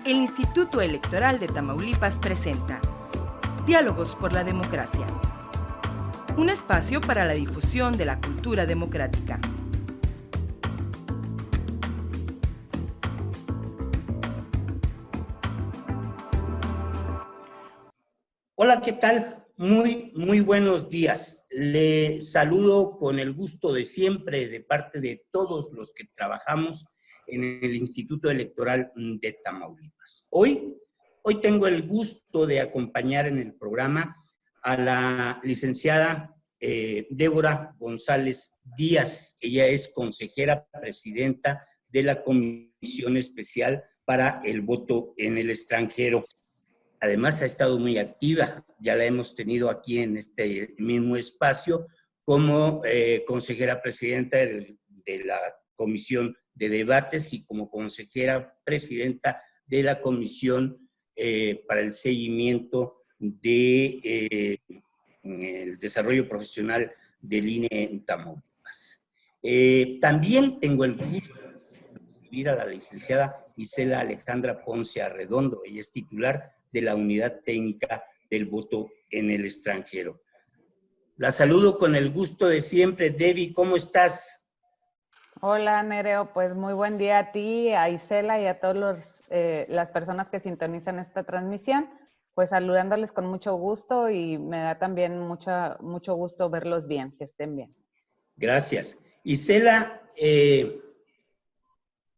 El Instituto Electoral de Tamaulipas presenta Diálogos por la Democracia, un espacio para la difusión de la cultura democrática. Hola, ¿qué tal? Muy buenos días. Le saludo con el gusto de siempre de parte de todos los que trabajamos en el Instituto Electoral de Tamaulipas. Hoy tengo el gusto de acompañar en el programa a la licenciada Débora González Díaz. Ella es consejera presidenta de la Comisión Especial para el Voto en el Extranjero. Además, ha estado muy activa, ya la hemos tenido aquí en este mismo espacio como consejera presidenta de la Comisión de Debates y como consejera presidenta de la Comisión para el Seguimiento del Desarrollo Profesional del INE en Tamaulipas. También tengo el gusto de recibir a la licenciada Isela Alejandra Ponce Arredondo. Ella es titular de la Unidad Técnica del Voto en el Extranjero. La saludo con el gusto de siempre. Debbie, ¿cómo estás? Hola, Nereo. Pues muy buen día a ti, a Isela y a todas las personas que sintonizan esta transmisión. Pues saludándoles con mucho gusto y me da también mucho gusto verlos bien, que estén bien. Gracias. Isela,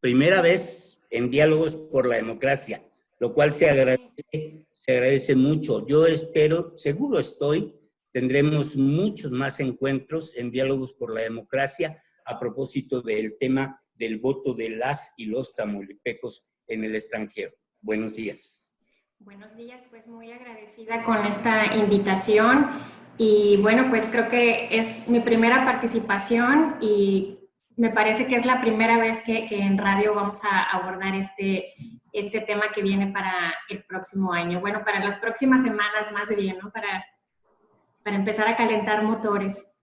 primera vez en Diálogos por la Democracia, lo cual se agradece mucho. Yo espero, seguro estoy, tendremos muchos más encuentros en Diálogos por la Democracia a propósito del tema del voto de las y los tamaulipecos en el extranjero. Buenos días. Buenos días, pues muy agradecida con esta invitación y bueno, pues creo que es mi primera participación y me parece que es la primera vez que en radio vamos a abordar este tema que viene para el próximo año. Bueno, para las próximas semanas más bien, ¿no? Para empezar a calentar motores.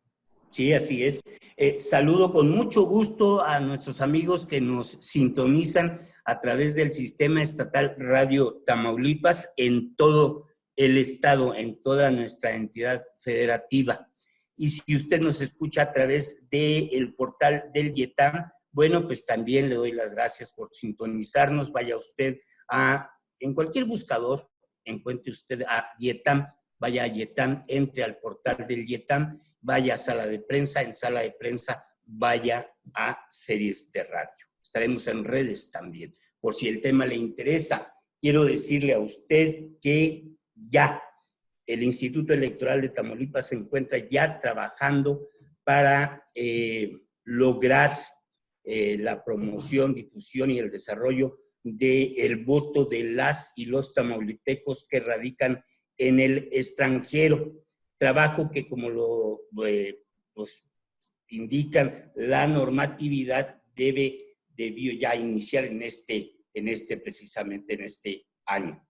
Sí, así es. Saludo con mucho gusto a nuestros amigos que nos sintonizan a través del Sistema Estatal Radio Tamaulipas en todo el estado, en toda nuestra entidad federativa. Y si usted nos escucha a través del portal del YETAM, bueno, pues también le doy las gracias por sintonizarnos. Vaya usted en cualquier buscador, encuentre usted a YETAM, vaya a YETAM, entre al portal del YETAM, vaya a sala de prensa, en sala de prensa vaya a series de radio. Estaremos en redes también, por si el tema le interesa. Quiero decirle a usted que ya el Instituto Electoral de Tamaulipas se encuentra ya trabajando para lograr la promoción, difusión y el desarrollo del voto de las y los tamaulipecos que radican en el extranjero. Trabajo que, como lo indican la normatividad, debió ya iniciar precisamente en este año.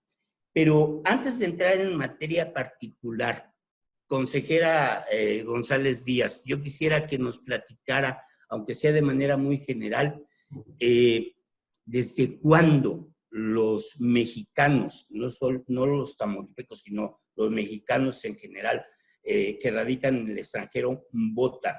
Pero antes de entrar en materia particular, consejera González Díaz, yo quisiera que nos platicara, aunque sea de manera muy general, ¿desde cuándo los mexicanos, no los tamaulipecos, sino los mexicanos en general, que radican en el extranjero, votan?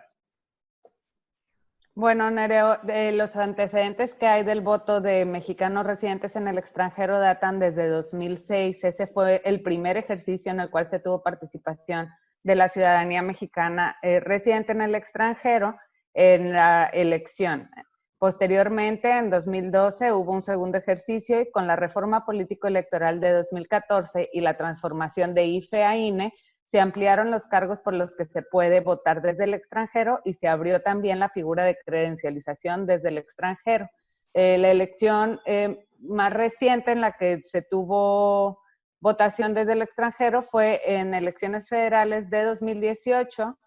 Bueno, Nereo, los antecedentes que hay del voto de mexicanos residentes en el extranjero datan desde 2006. Ese fue el primer ejercicio en el cual se tuvo participación de la ciudadanía mexicana residente en el extranjero en la elección. Posteriormente, en 2012, hubo un segundo ejercicio y con la reforma político-electoral de 2014 y la transformación de IFE a INE, se ampliaron los cargos por los que se puede votar desde el extranjero y se abrió también la figura de credencialización desde el extranjero. La elección más reciente en la que se tuvo votación desde el extranjero fue en elecciones federales de 2018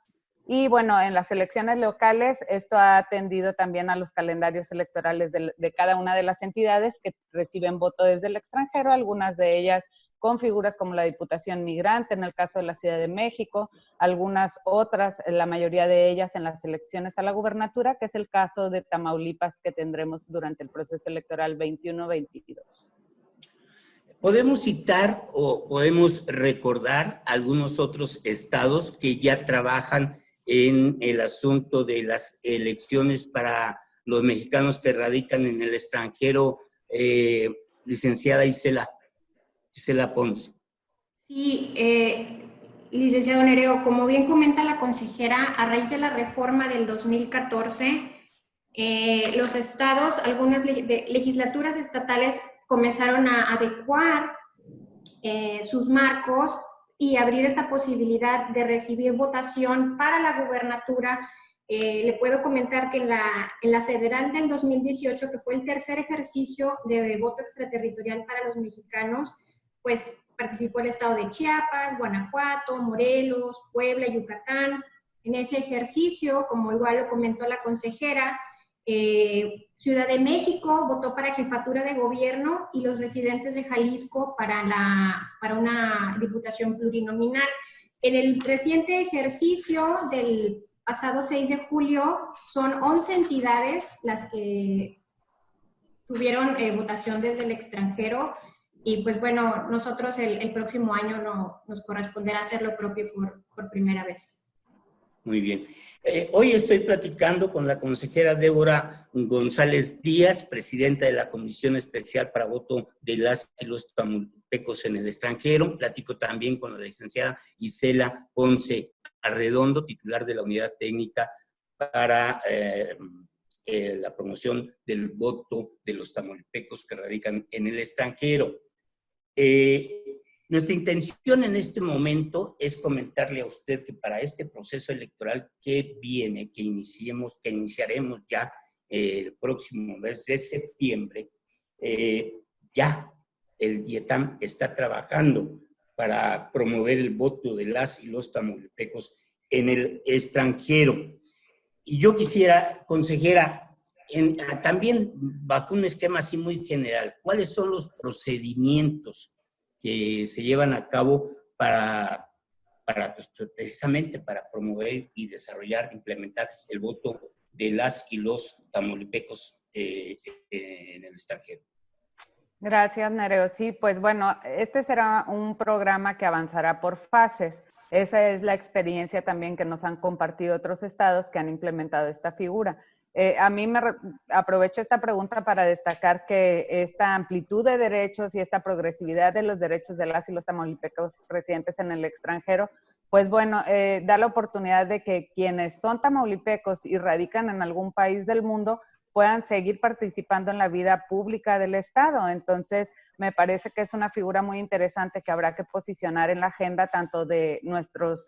y bueno, en las elecciones locales esto ha atendido también a los calendarios electorales de cada una de las entidades que reciben voto desde el extranjero, algunas de ellas con figuras como la Diputación Migrante, en el caso de la Ciudad de México, algunas otras, la mayoría de ellas en las elecciones a la gubernatura, que es el caso de Tamaulipas que tendremos durante el proceso electoral 21-22. Podemos citar o podemos recordar algunos otros estados que ya trabajan en el asunto de las elecciones para los mexicanos que radican en el extranjero, licenciada Isela Ponce. Sí, licenciado Nereo, como bien comenta la consejera, a raíz de la reforma del 2014, los estados, algunas legislaturas estatales comenzaron a adecuar sus marcos y abrir esta posibilidad de recibir votación para la gubernatura. Le puedo comentar que en la federal del 2018, que fue el tercer ejercicio de voto extraterritorial para los mexicanos, pues participó el estado de Chiapas, Guanajuato, Morelos, Puebla, Yucatán. En ese ejercicio, como igual lo comentó la consejera, Ciudad de México votó para jefatura de gobierno y los residentes de Jalisco para una diputación plurinominal. En el reciente ejercicio del pasado 6 de julio, son 11 entidades las que tuvieron votación desde el extranjero y pues bueno, nosotros el próximo año nos corresponderá hacer lo propio por primera vez. Muy bien. Hoy estoy platicando con la consejera Débora González Díaz, presidenta de la Comisión Especial para Voto de las y los Tamaulipecos en el extranjero. Platico también con la licenciada Isela Ponce Arredondo, titular de la Unidad Técnica para la promoción del voto de los tamaulipecos que radican en el extranjero. Nuestra intención en este momento es comentarle a usted que para este proceso electoral que viene, que iniciaremos ya el próximo mes de septiembre, ya el IETAM está trabajando para promover el voto de las y los tamaulipecos en el extranjero. Y yo quisiera, consejera, también bajo un esquema así muy general, ¿cuáles son los procedimientos que se llevan a cabo para pues, precisamente para promover y desarrollar, implementar el voto de las y los tamaulipecos en el extranjero? Gracias, Nereo. Sí, pues bueno, este será un programa que avanzará por fases. Esa es la experiencia también que nos han compartido otros estados que han implementado esta figura. A mí aprovecho esta pregunta para destacar que esta amplitud de derechos y esta progresividad de los derechos de las y los tamaulipecos residentes en el extranjero, pues bueno, da la oportunidad de que quienes son tamaulipecos y radican en algún país del mundo puedan seguir participando en la vida pública del estado. Entonces, me parece que es una figura muy interesante que habrá que posicionar en la agenda tanto de nuestros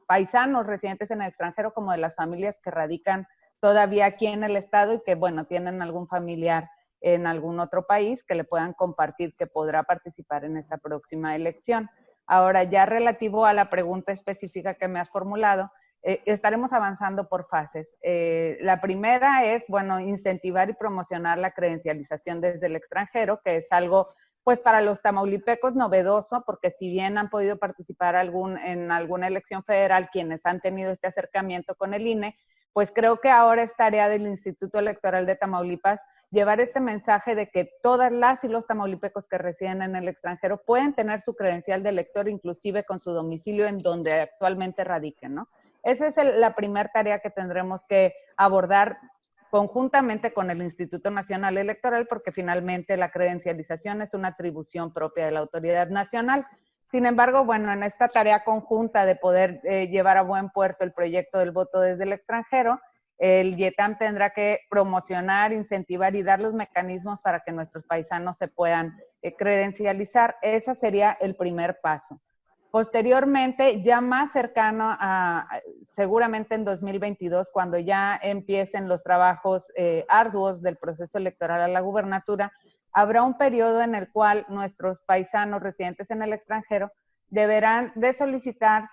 paisanos residentes en el extranjero como de las familias que radican todavía aquí en el estado y que, bueno, tienen algún familiar en algún otro país que le puedan compartir que podrá participar en esta próxima elección. Ahora, ya relativo a la pregunta específica que me has formulado, estaremos avanzando por fases. La primera es, bueno, incentivar y promocionar la credencialización desde el extranjero, que es algo, pues para los tamaulipecos novedoso, porque si bien han podido participar en alguna elección federal quienes han tenido este acercamiento con el INE, pues creo que ahora es tarea del Instituto Electoral de Tamaulipas llevar este mensaje de que todas las y los tamaulipecos que residen en el extranjero pueden tener su credencial de elector, inclusive con su domicilio en donde actualmente radiquen, ¿no? Esa es la primera tarea que tendremos que abordar conjuntamente con el Instituto Nacional Electoral, porque finalmente la credencialización es una atribución propia de la autoridad nacional. Sin embargo, bueno, en esta tarea conjunta de poder llevar a buen puerto el proyecto del voto desde el extranjero, el IETAM tendrá que promocionar, incentivar y dar los mecanismos para que nuestros paisanos se puedan credencializar. Ese sería el primer paso. Posteriormente, ya más cercano seguramente en 2022, cuando ya empiecen los trabajos arduos del proceso electoral a la gubernatura, habrá un periodo en el cual nuestros paisanos residentes en el extranjero deberán de solicitar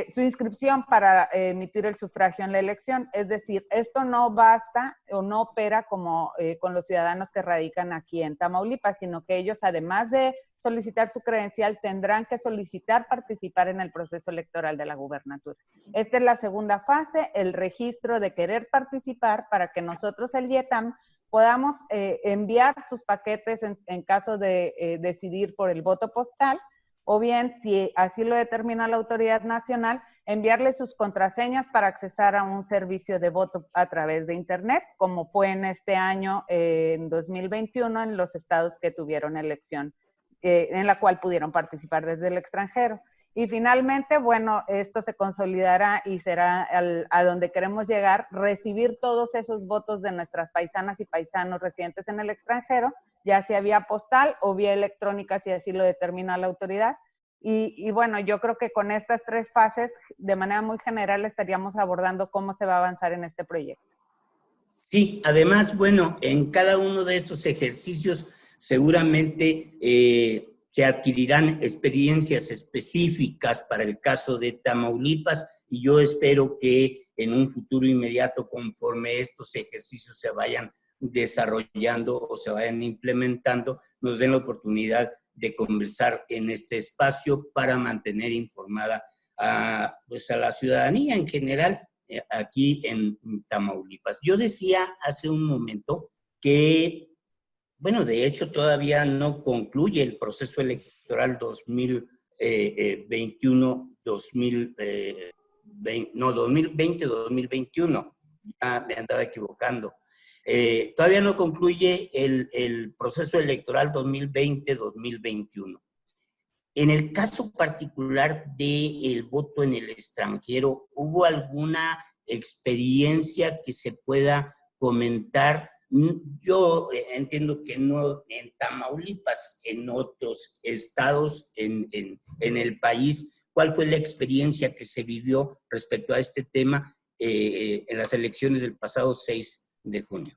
su inscripción para emitir el sufragio en la elección. Es decir, esto no basta o no opera como con los ciudadanos que radican aquí en Tamaulipas, sino que ellos, además de solicitar su credencial, tendrán que solicitar participar en el proceso electoral de la gubernatura. Esta es la segunda fase, el registro de querer participar para que nosotros, el IETAM, podamos enviar sus paquetes en caso de decidir por el voto postal, o bien, si así lo determina la autoridad nacional, enviarle sus contraseñas para accesar a un servicio de voto a través de Internet, como fue en este año, en 2021, en los estados que tuvieron elección, en la cual pudieron participar desde el extranjero. Y finalmente, bueno, esto se consolidará y será a donde queremos llegar, recibir todos esos votos de nuestras paisanas y paisanos residentes en el extranjero, ya sea vía postal o vía electrónica, si así lo determina la autoridad. Y bueno, yo creo que con estas 3 fases, de manera muy general, estaríamos abordando cómo se va a avanzar en este proyecto. Sí, además, bueno, en cada uno de estos ejercicios seguramente se adquirirán experiencias específicas para el caso de Tamaulipas, y yo espero que en un futuro inmediato, conforme estos ejercicios se vayan desarrollando o se vayan implementando, nos den la oportunidad de conversar en este espacio para mantener informada pues a la ciudadanía en general aquí en Tamaulipas. Yo decía hace un momento que, bueno, de hecho todavía no concluye el proceso electoral 2020-2021. Ya me andaba equivocando. Todavía no concluye el proceso electoral 2020-2021. En el caso particular del voto en el extranjero, ¿hubo alguna experiencia que se pueda comentar? Yo entiendo que no en Tamaulipas, en otros estados en el país. ¿Cuál fue la experiencia que se vivió respecto a este tema en las elecciones del pasado 6 de junio?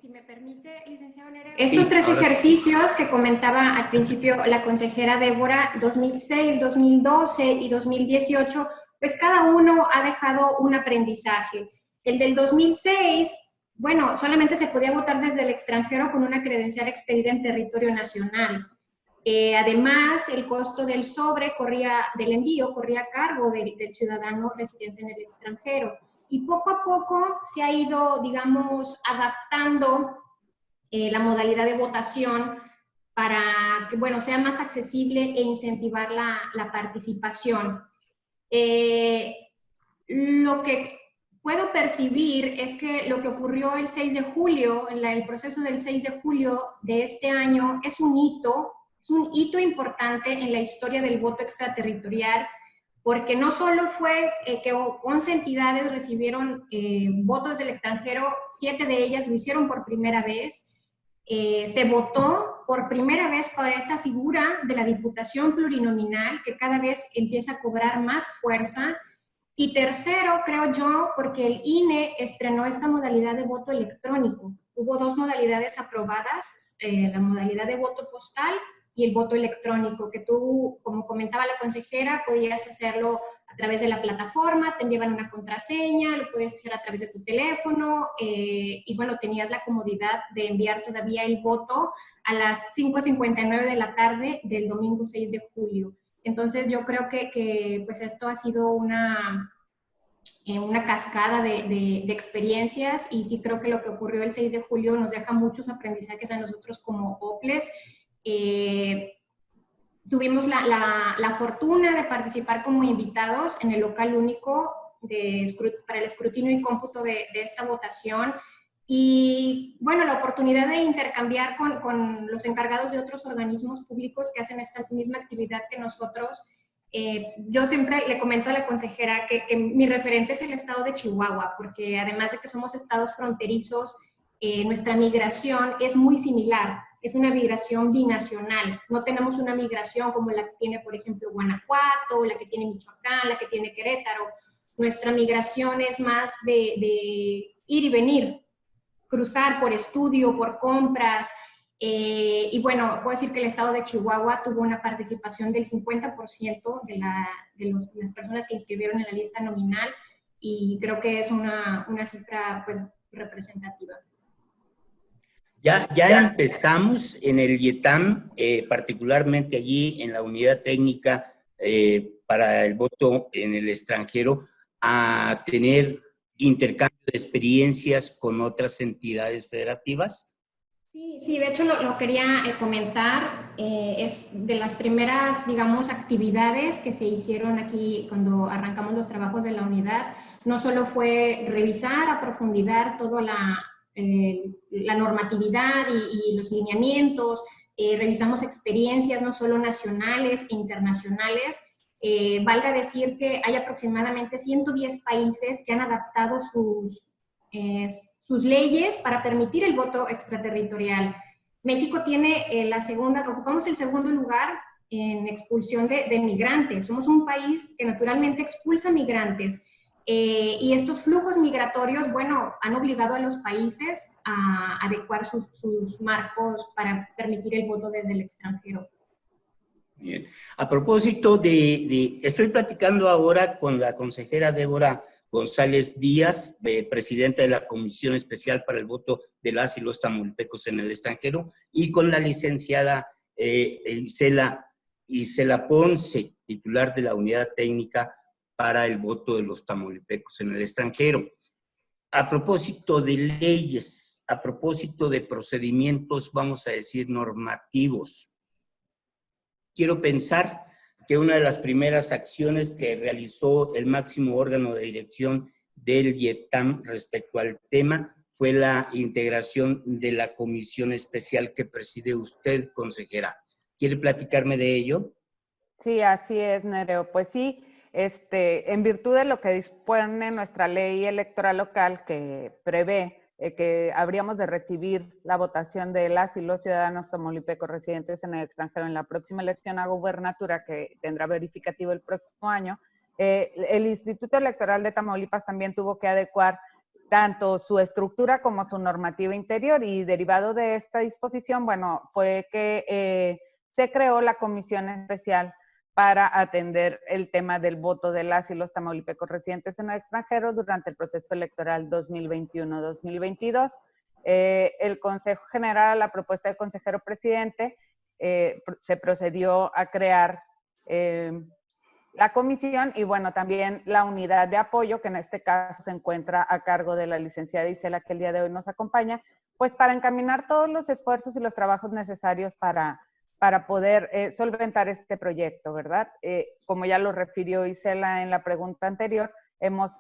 Si me permite, licenciado Nere, estos 3 ejercicios que comentaba al principio la consejera Débora, 2006, 2012 y 2018, pues cada uno ha dejado un aprendizaje. El del 2006, bueno, solamente se podía votar desde el extranjero con una credencial expedida en territorio nacional. Además, el costo del sobre del envío corría a cargo del ciudadano residente en el extranjero. Y poco a poco se ha ido, digamos, adaptando la modalidad de votación para que, bueno, sea más accesible e incentivar la participación. Lo que puedo percibir es que lo que ocurrió el 6 de julio, el proceso del 6 de julio de este año, es un hito importante en la historia del voto extraterritorial, porque no solo fue que 11 entidades recibieron votos del extranjero, 7 de ellas lo hicieron por primera vez. Se votó por primera vez para esta figura de la diputación plurinominal, que cada vez empieza a cobrar más fuerza. Y tercero, creo yo, porque el INE estrenó esta modalidad de voto electrónico. Hubo 2 modalidades aprobadas, la modalidad de voto postal y el voto electrónico, que tú, como comentaba la consejera, podías hacerlo a través de la plataforma, te enviaban una contraseña, lo podías hacer a través de tu teléfono, y bueno, tenías la comodidad de enviar todavía el voto a las 5:59 de la tarde del domingo 6 de julio. Entonces yo creo que pues esto ha sido una cascada de experiencias, y sí creo que lo que ocurrió el 6 de julio nos deja muchos aprendizajes a nosotros como OPLES. Tuvimos la fortuna de participar como invitados en el local único para el escrutinio y cómputo de esta votación, y bueno, la oportunidad de intercambiar con los encargados de otros organismos públicos que hacen esta misma actividad que nosotros. Yo siempre le comento a la consejera que mi referente es el estado de Chihuahua, porque además de que somos estados fronterizos, nuestra migración es muy similar. Es una migración binacional. No tenemos una migración como la que tiene, por ejemplo, Guanajuato, la que tiene Michoacán, la que tiene Querétaro. Nuestra migración es más de ir y venir, cruzar por estudio, por compras. Y bueno, puedo decir que el estado de Chihuahua tuvo una participación del 50% de las personas que inscribieron en la lista nominal, y creo que es una cifra pues representativa. Ya empezamos en el IETAM, particularmente allí en la unidad técnica para el voto en el extranjero, a tener intercambio de experiencias con otras entidades federativas? Sí, de hecho lo quería comentar. Es de las primeras, digamos, actividades que se hicieron aquí cuando arrancamos los trabajos de la unidad. No solo fue revisar a profundidad toda la normatividad y los lineamientos, revisamos experiencias no solo nacionales e internacionales. Valga decir que hay aproximadamente 110 países que han adaptado sus leyes para permitir el voto extraterritorial. México tiene ocupamos el segundo lugar en expulsión de migrantes. Somos un país que naturalmente expulsa migrantes. Y estos flujos migratorios, bueno, han obligado a los países a adecuar sus marcos para permitir el voto desde el extranjero. Bien. A propósito estoy platicando ahora con la consejera Débora González Díaz, presidenta de la Comisión Especial para el Voto de las y los Tamaulipecos en el extranjero, y con la licenciada Isela Ponce, titular de la Unidad Técnica para el Voto de los Tamaulipecos en el extranjero. A propósito de leyes, a propósito de procedimientos, vamos a decir, normativos, quiero pensar que una de las primeras acciones que realizó el máximo órgano de dirección del IETAM respecto al tema fue la integración de la comisión especial que preside usted, consejera. ¿Quiere platicarme de ello? Sí, así es, Nereo. Pues sí, en virtud de lo que dispone nuestra ley electoral local, que prevé que habríamos de recibir la votación de las y los ciudadanos tamaulipecos residentes en el extranjero en la próxima elección a gubernatura, que tendrá verificativo el próximo año, el Instituto Electoral de Tamaulipas también tuvo que adecuar tanto su estructura como su normativa interior, y derivado de esta disposición, bueno, fue que se creó la comisión especial para atender el tema del voto de las y los tamaulipecos residentes en el extranjero durante el proceso electoral 2021-2022. El Consejo General, a la propuesta del consejero presidente, se procedió a crear la comisión y, bueno, también la unidad de apoyo, que en este caso se encuentra a cargo de la licenciada Isela, que el día de hoy nos acompaña, pues para encaminar todos los esfuerzos y los trabajos necesarios para poder solventar este proyecto, ¿verdad? Como ya lo refirió Isela en la pregunta anterior, hemos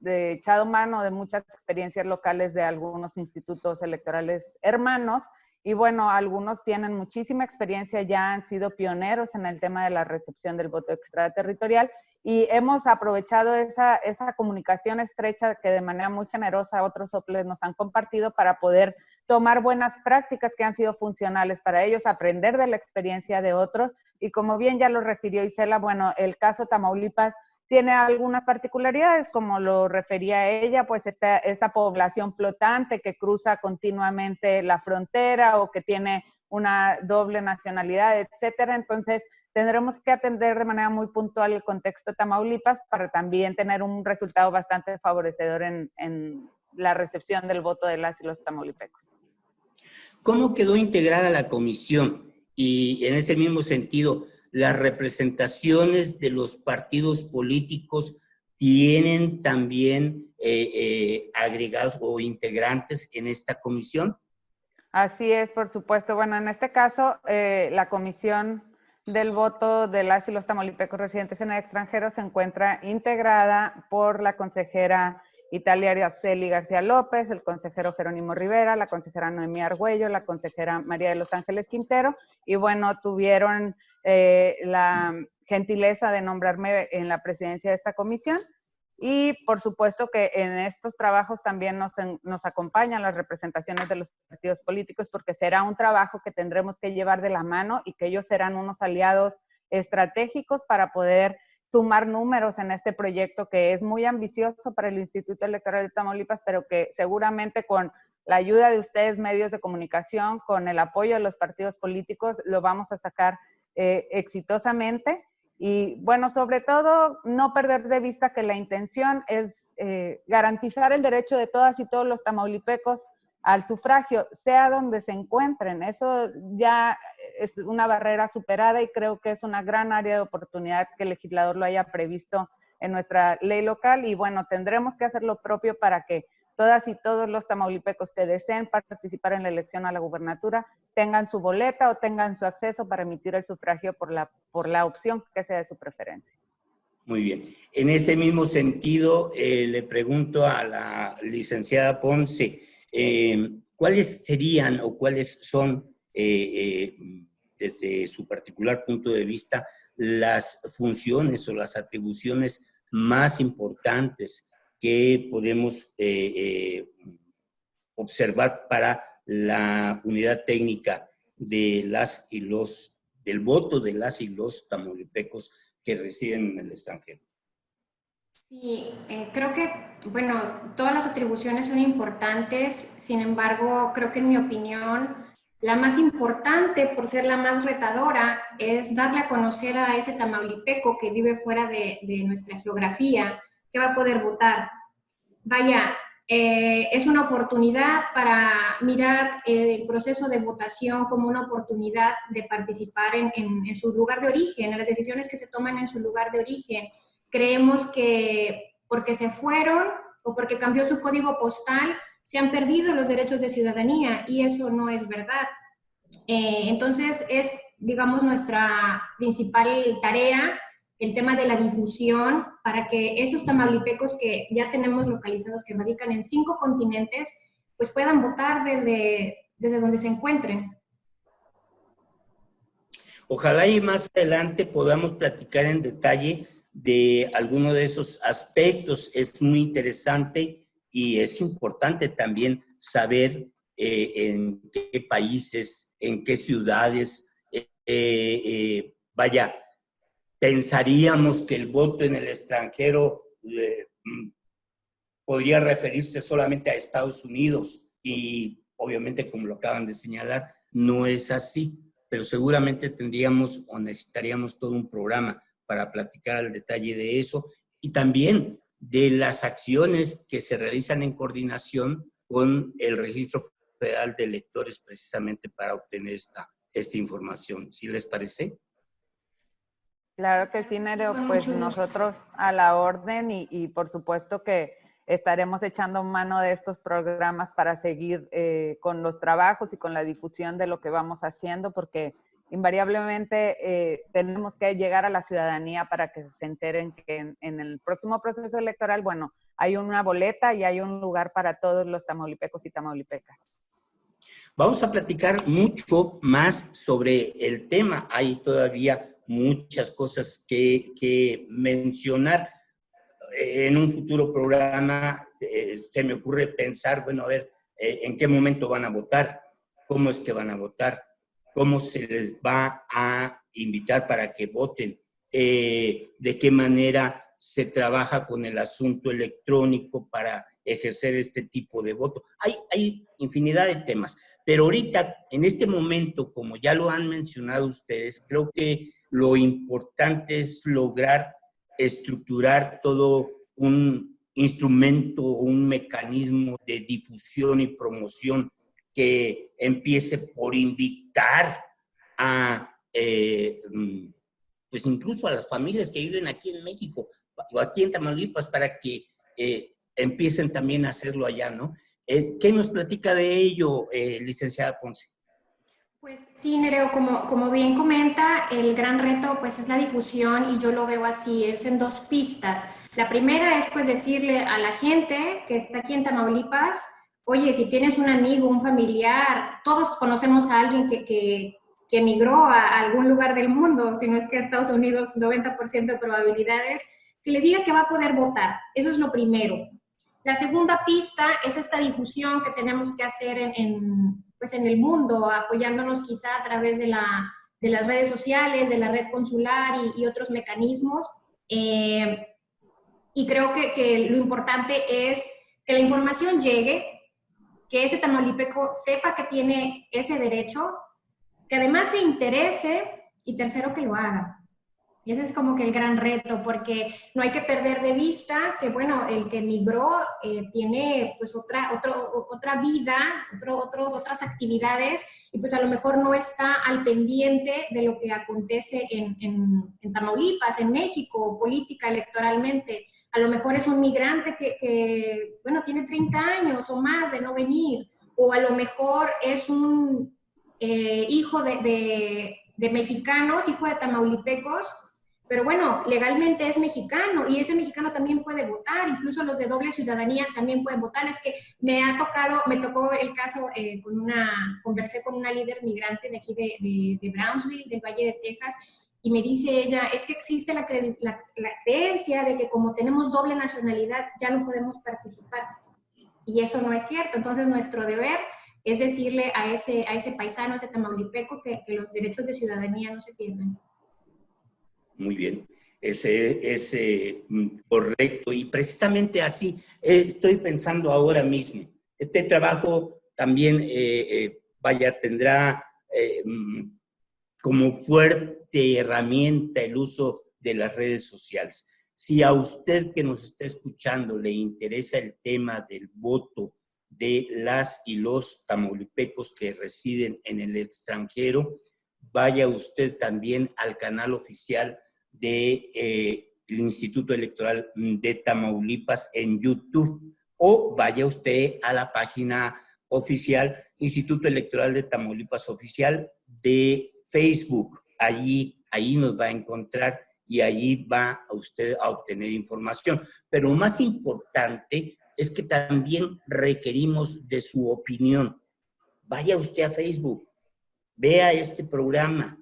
echado mano de muchas experiencias locales de algunos institutos electorales hermanos, y bueno, algunos tienen muchísima experiencia, ya han sido pioneros en el tema de la recepción del voto extraterritorial, y hemos aprovechado esa comunicación estrecha que de manera muy generosa otros OPLES nos han compartido para poder tomar buenas prácticas que han sido funcionales para ellos, aprender de la experiencia de otros. Y como bien ya lo refirió Isela, bueno, el caso Tamaulipas tiene algunas particularidades, como lo refería ella, pues esta población flotante que cruza continuamente la frontera o que tiene una doble nacionalidad, etcétera. Entonces, tendremos que atender de manera muy puntual el contexto de Tamaulipas para también tener un resultado bastante favorecedor en la recepción del voto de las y los tamaulipecos. ¿Cómo quedó integrada la comisión? Y en ese mismo sentido, ¿las representaciones de los partidos políticos tienen también agregados o integrantes en esta comisión? Así es, por supuesto. Bueno, en este caso, la comisión del voto de las y los tamaulipecos residentes en el extranjero se encuentra integrada por la consejera Italia Araceli García López, el consejero Jerónimo Rivera, la consejera Noemí Argüello, la consejera María de los Ángeles Quintero, y bueno, tuvieron la gentileza de nombrarme en la presidencia de esta comisión. Y por supuesto que en estos trabajos también nos acompañan las representaciones de los partidos políticos, porque será un trabajo que tendremos que llevar de la mano y que ellos serán unos aliados estratégicos para poder sumar números en este proyecto que es muy ambicioso para el Instituto Electoral de Tamaulipas, pero que seguramente con la ayuda de ustedes, medios de comunicación, con el apoyo de los partidos políticos, lo vamos a sacar exitosamente. Y bueno, sobre todo, no perder de vista que la intención es garantizar el derecho de todas y todos los tamaulipecos al sufragio, sea donde se encuentren. Eso ya es una barrera superada y creo que es una gran área de oportunidad que el legislador lo haya previsto en nuestra ley local y bueno, tendremos que hacer lo propio para que todas y todos los tamaulipecos que deseen participar en la elección a la gubernatura tengan su boleta o tengan su acceso para emitir el sufragio por la opción que sea de su preferencia. Muy bien. En ese mismo sentido, le pregunto a la licenciada Ponce, ¿cuáles serían o cuáles son, desde su particular punto de vista, las funciones o las atribuciones más importantes que podemos observar para la unidad técnica de las y los, del voto de las y los tamaulipecos que residen en el extranjero? Sí, creo que, bueno, todas las atribuciones son importantes, sin embargo, creo que en mi opinión, la más importante, por ser la más retadora, es darle a conocer a ese tamaulipeco que vive fuera de nuestra geografía, que va a poder votar. Vaya, es una oportunidad para mirar el proceso de votación como una oportunidad de participar en su lugar de origen, en las decisiones que se toman en su lugar de origen. Creemos que porque se fueron o porque cambió su código postal, se han perdido los derechos de ciudadanía y eso no es verdad. Entonces es, digamos, nuestra principal tarea el tema de la difusión para que esos tamaulipecos que ya tenemos localizados, que radican en 5 continentes, pues puedan votar desde donde se encuentren. Ojalá y más adelante podamos platicar en detalle de alguno de esos aspectos. Es muy interesante y es importante también saber en qué países, en qué ciudades, pensaríamos que el voto en el extranjero podría referirse solamente a Estados Unidos y obviamente, como lo acaban de señalar, no es así, pero seguramente tendríamos o necesitaríamos todo un programa para platicar al detalle de eso y también de las acciones que se realizan en coordinación con el Registro Federal de Electores precisamente para obtener esta información. ¿Sí les parece? Claro que sí, Nereo, pues nosotros a la orden y por supuesto que estaremos echando mano de estos programas para seguir con los trabajos y con la difusión de lo que vamos haciendo, porque invariablemente tenemos que llegar a la ciudadanía para que se enteren que en el próximo proceso electoral, bueno, hay una boleta y hay un lugar para todos los tamaulipecos y tamaulipecas. Vamos a platicar mucho más sobre el tema. Hay todavía muchas cosas que mencionar. En un futuro programa se me ocurre pensar, bueno, a ver, ¿en qué momento van a votar? ¿Cómo es que van a votar? ¿Cómo se les va a invitar para que voten? ¿De qué manera se trabaja con el asunto electrónico para ejercer este tipo de voto? Hay infinidad de temas, pero ahorita, en este momento, como ya lo han mencionado ustedes, creo que lo importante es lograr estructurar todo un instrumento, un mecanismo de difusión y promoción que empiece por invitar a, pues incluso a las familias que viven aquí en México o aquí en Tamaulipas para que empiecen también a hacerlo allá, ¿no? ¿Qué nos platica de ello, licenciada Ponce? Pues sí, Nereo, como bien comenta, el gran reto pues es la difusión y yo lo veo así, es en 2 pistas. La primera es pues decirle a la gente que está aquí en Tamaulipas, oye, si tienes un amigo, un familiar, todos conocemos a alguien que emigró a algún lugar del mundo, si no es que a Estados Unidos, 90% de probabilidades, que le diga que va a poder votar. Eso es lo primero. La segunda pista es esta difusión que tenemos que hacer pues en el mundo, apoyándonos quizá a través de las redes sociales, de la red consular y otros mecanismos. Y creo que lo importante es que la información llegue, que ese tamaulipeco sepa que tiene ese derecho, que además se interese y tercero, que lo haga. Y ese es como que el gran reto, porque no hay que perder de vista que, bueno, el que emigró tiene pues otra vida, otras actividades, y pues a lo mejor no está al pendiente de lo que acontece en Tamaulipas, en México, política, electoralmente. A lo mejor es un migrante que bueno, tiene 30 años o más de no venir, o a lo mejor es un hijo de mexicanos, hijo de tamaulipecos, pero bueno, legalmente es mexicano y ese mexicano también puede votar, incluso los de doble ciudadanía también pueden votar. Es que me tocó el caso, conversé con una líder migrante de aquí de Brownsville, del Valle de Texas, y me dice ella, es que existe la creencia de que como tenemos doble nacionalidad ya no podemos participar. Y eso no es cierto. Entonces nuestro deber es decirle a ese paisano, a ese tamaulipeco, que los derechos de ciudadanía no se pierden. Muy bien, es correcto, y precisamente así estoy pensando ahora mismo. Este trabajo también, tendrá como fuerte herramienta el uso de las redes sociales. Si a usted que nos está escuchando le interesa el tema del voto de las y los tamaulipecos que residen en el extranjero, vaya usted también al canal oficial del Instituto Electoral de Tamaulipas en YouTube, o vaya usted a la página oficial Instituto Electoral de Tamaulipas Oficial de Facebook. Ahí nos va a encontrar y allí va a usted a obtener información. Pero más importante es que también requerimos de su opinión. Vaya usted a Facebook, vea este programa,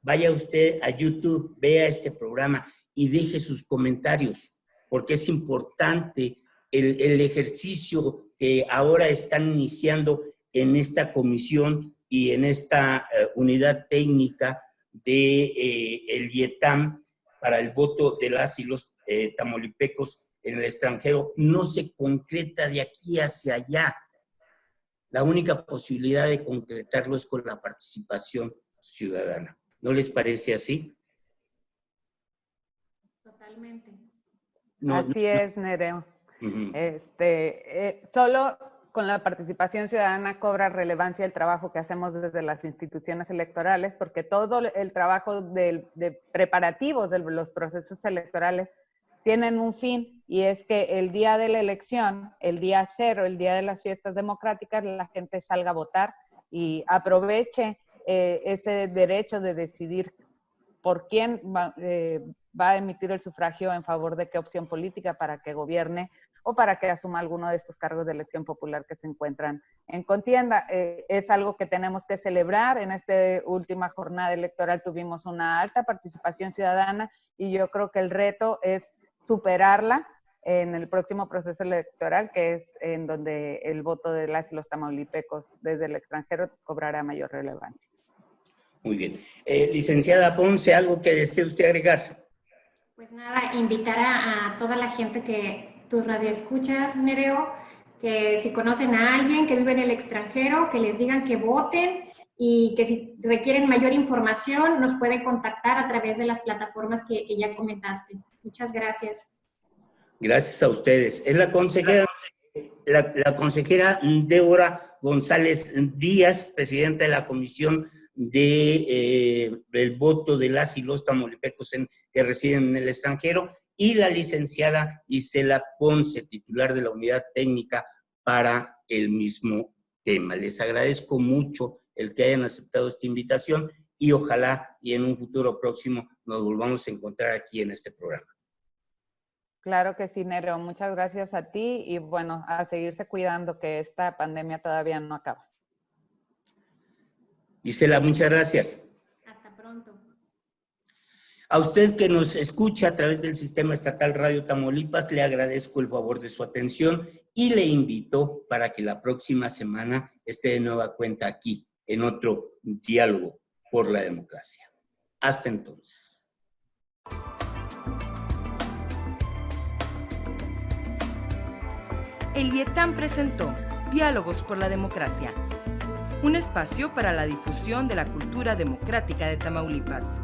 vaya usted a YouTube, vea este programa y deje sus comentarios, porque es importante el ejercicio que ahora están iniciando en esta comisión y en esta unidad técnica de el IETAM para el voto de las y los tamaulipecos en el extranjero. No se concreta de aquí hacia allá. La única posibilidad de concretarlo es con la participación ciudadana. ¿No les parece así? Totalmente. Así es, Nereo. Solo con la participación ciudadana cobra relevancia el trabajo que hacemos desde las instituciones electorales, porque todo el trabajo de preparativos de los procesos electorales tienen un fin, y es que el día de la elección, el día cero, el día de las fiestas democráticas, la gente salga a votar y aproveche ese derecho de decidir por quién va a emitir el sufragio en favor de qué opción política para que gobierne o para que asuma alguno de estos cargos de elección popular que se encuentran en contienda. Es algo que tenemos que celebrar. En esta última jornada electoral tuvimos una alta participación ciudadana y yo creo que el reto es superarla en el próximo proceso electoral, que es en donde el voto de las y los tamaulipecos desde el extranjero cobrará mayor relevancia. Muy bien. Licenciada Ponce, ¿algo que desee usted agregar? Pues nada, invitar a toda la gente que tus radioescuchas, Nereo, que si conocen a alguien que vive en el extranjero, que les digan que voten, y que si requieren mayor información nos pueden contactar a través de las plataformas que ya comentaste. Muchas gracias. Gracias a ustedes. Es la consejera Débora González Díaz, presidenta de la Comisión del voto de las y los tamaulipecos que residen en el extranjero, y la licenciada Isela Ponce, titular de la unidad técnica para el mismo tema. Les agradezco mucho el que hayan aceptado esta invitación y ojalá y en un futuro próximo nos volvamos a encontrar aquí en este programa. Claro que sí, Nereo. Muchas gracias a ti y bueno, a seguirse cuidando, que esta pandemia todavía no acaba. Isela, muchas gracias. Hasta pronto. A usted que nos escucha a través del Sistema Estatal Radio Tamaulipas, le agradezco el favor de su atención y le invito para que la próxima semana esté de nueva cuenta aquí, en otro diálogo por la democracia. Hasta entonces. El IETAM presentó Diálogos por la Democracia, un espacio para la difusión de la cultura democrática de Tamaulipas.